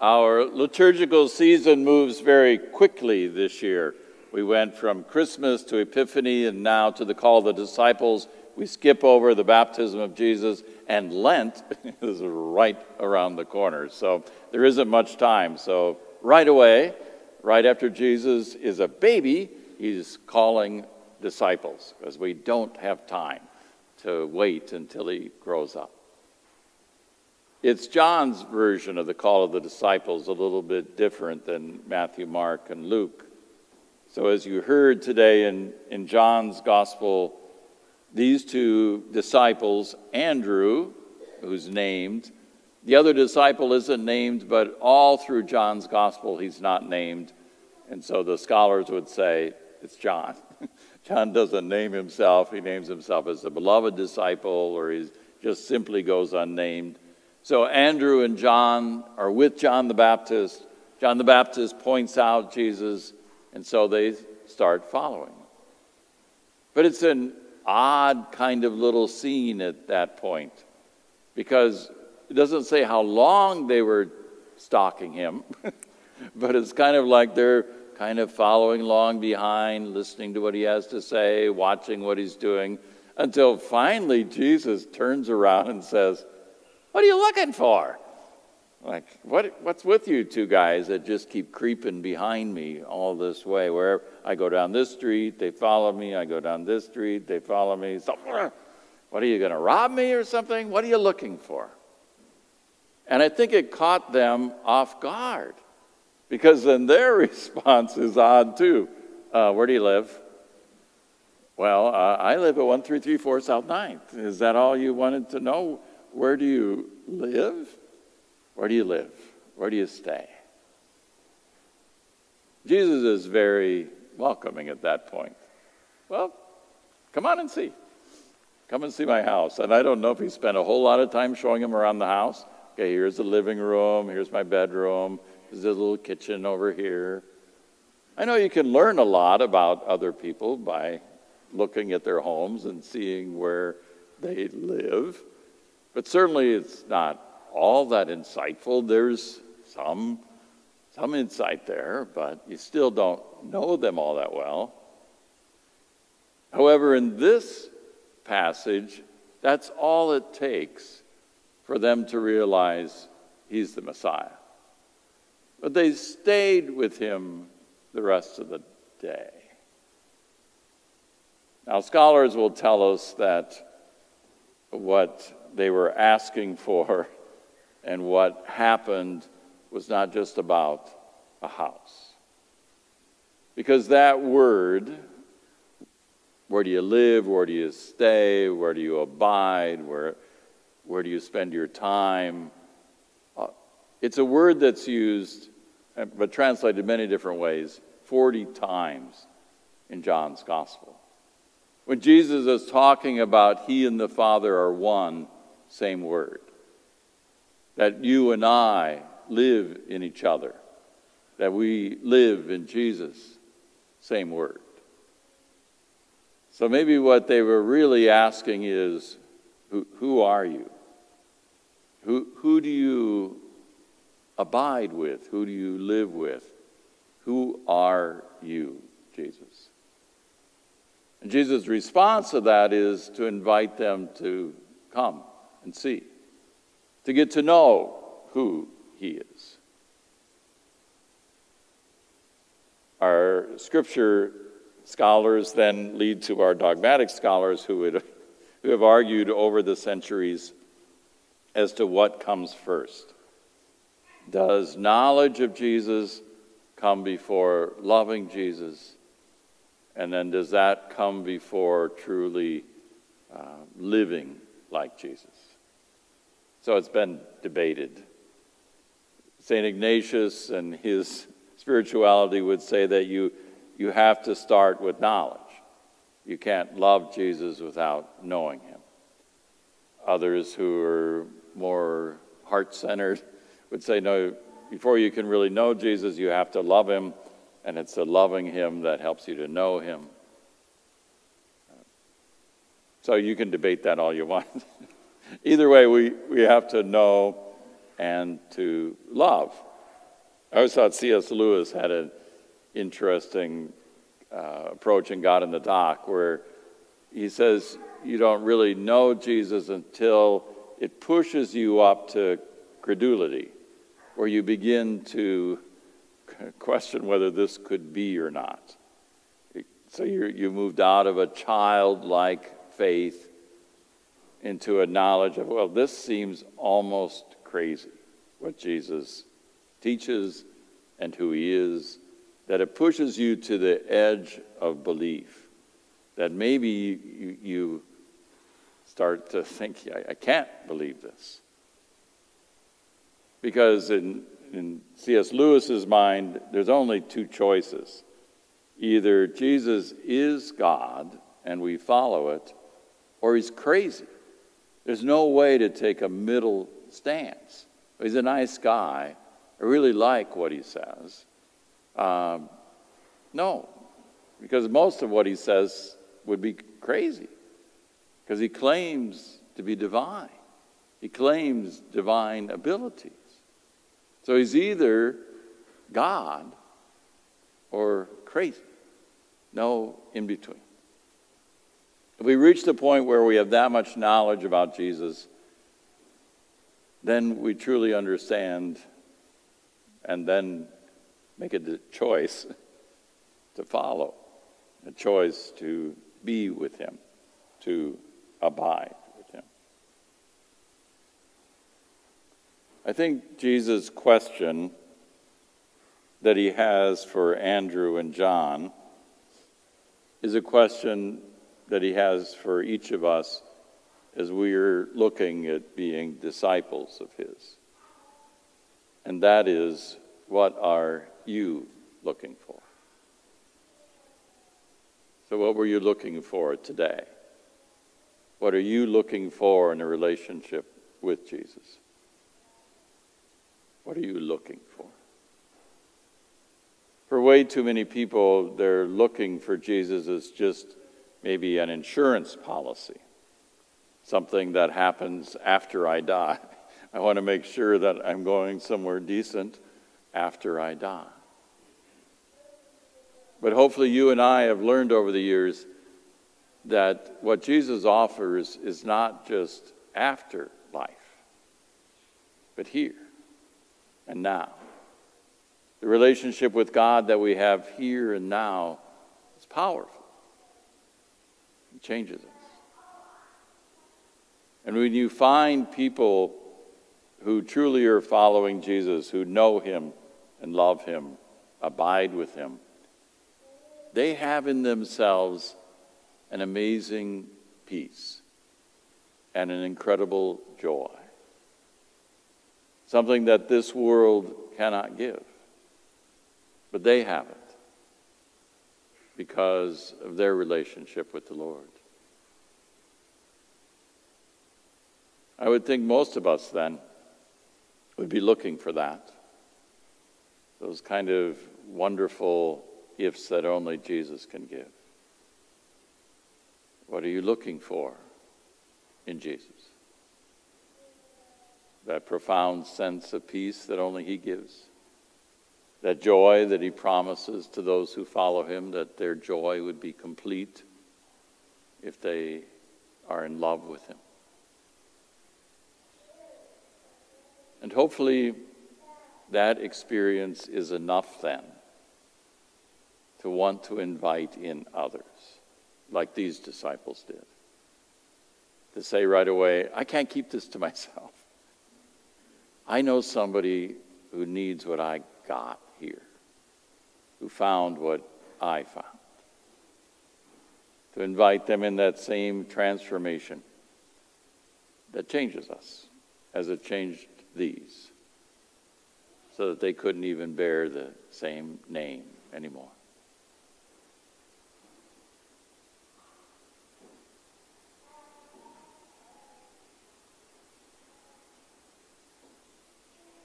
Our liturgical season moves very quickly this year. We went from Christmas to Epiphany and now to the call of the disciples. We skip over the baptism of Jesus, and Lent is right around the corner. So there isn't much time. So right away, right after Jesus is a baby, he's calling disciples because we don't have time to wait until he grows up. It's John's version of the call of the disciples, a little bit different than Matthew, Mark, and Luke. So as you heard today in John's gospel, these two disciples, Andrew, who's named, the other disciple isn't named, but all through John's gospel he's not named. And so the scholars would say it's John. John doesn't name himself. He names himself as the beloved disciple, or he just simply goes unnamed. So Andrew and John are with John the Baptist. John the Baptist points out Jesus, and so they start following. But it's an odd kind of little scene at that point, because it doesn't say how long they were stalking him, but it's kind of like they're kind of following along behind, listening to what he has to say, watching what he's doing, until finally Jesus turns around and says, "What are you looking for?" Like, what's with you two guys that just keep creeping behind me all this way? Where I go down this street, they follow me. I go down this street, they follow me. So, what are you going to rob me or something? What are you looking for? And I think it caught them off guard, because then their response is odd too. Where do you live? Well, I live at 1334 South 9th. Is that all you wanted to know? Where do you live? Where do you live? Where do you stay? Jesus is very welcoming at that point. Well, come on and see. Come and see my house. And I don't know if he spent a whole lot of time showing him around the house. Okay, here's the living room. Here's my bedroom. There's a little kitchen over here. I know you can learn a lot about other people by looking at their homes and seeing where they live. But certainly it's not all that insightful. There's some insight there, but you still don't know them all that well. However, in this passage, that's all it takes for them to realize he's the Messiah. But they stayed with him the rest of the day. Now, scholars will tell us that what they were asking for and what happened was not just about a house. Because that word, where do you live, where do you stay, where do you abide, where do you spend your time, it's a word that's used, but translated many different ways, 40 times in John's gospel. When Jesus is talking about he and the Father are one, same word. That you and I live in each other. That we live in Jesus, same word. So maybe what they were really asking is, who are you? Who do you abide with? Who do you live with? Who are you, Jesus? And Jesus' response to that is to invite them to come and see, to get to know who he is. Our scripture scholars then lead to our dogmatic scholars who have argued over the centuries as to what comes first. Does knowledge of Jesus come before loving Jesus? And then does that come before truly living like Jesus? So it's been debated. St. Ignatius and his spirituality would say that you have to start with knowledge. You can't love Jesus without knowing him. Others who are more heart-centered would say, no, before you can really know Jesus, you have to love him, and it's the loving him that helps you to know him. So you can debate that all you want. Either way, we have to know and to love. I always thought C.S. Lewis had an interesting approach in God in the Dock, where he says you don't really know Jesus until it pushes you up to credulity, where you begin to question whether this could be or not. So you moved out of a childlike faith into a knowledge of, well, this seems almost crazy, what Jesus teaches and who he is, that it pushes you to the edge of belief, that maybe you start to think, I can't believe this. Because in C.S. Lewis's mind, there's only two choices. Either Jesus is God and we follow it, or he's crazy. There's no way to take a middle stance. He's a nice guy. I really like what he says. No, because most of what he says would be crazy, because he claims to be divine. He claims divine abilities. So he's either God or crazy. No in between. If we reach the point where we have that much knowledge about Jesus, then we truly understand and then make a choice to follow, a choice to be with him, to abide with him. I think Jesus' question that he has for Andrew and John is a question that he has for each of us as we're looking at being disciples of his. And that is, what are you looking for? So what were you looking for today? What are you looking for in a relationship with Jesus? What are you looking for? For way too many people, they're looking for Jesus as just maybe an insurance policy, something that happens after I die. I want to make sure that I'm going somewhere decent after I die. But hopefully you and I have learned over the years that what Jesus offers is not just after life, but here and now. The relationship with God that we have here and now is powerful. It changes us. And when you find people who truly are following Jesus, who know him and love him, abide with him, they have in themselves an amazing peace and an incredible joy. Something that this world cannot give. But they have it because of their relationship with the Lord. I would think most of us then would be looking for that. Those kind of wonderful gifts that only Jesus can give. What are you looking for in Jesus? That profound sense of peace that only he gives. That joy that he promises to those who follow him, that their joy would be complete if they are in love with him. And hopefully that experience is enough then to want to invite in others, like these disciples did. To say right away, I can't keep this to myself. I know somebody who needs what I got here, who found what I found. To invite them in that same transformation that changes us, as it changed these, so that they couldn't even bear the same name anymore.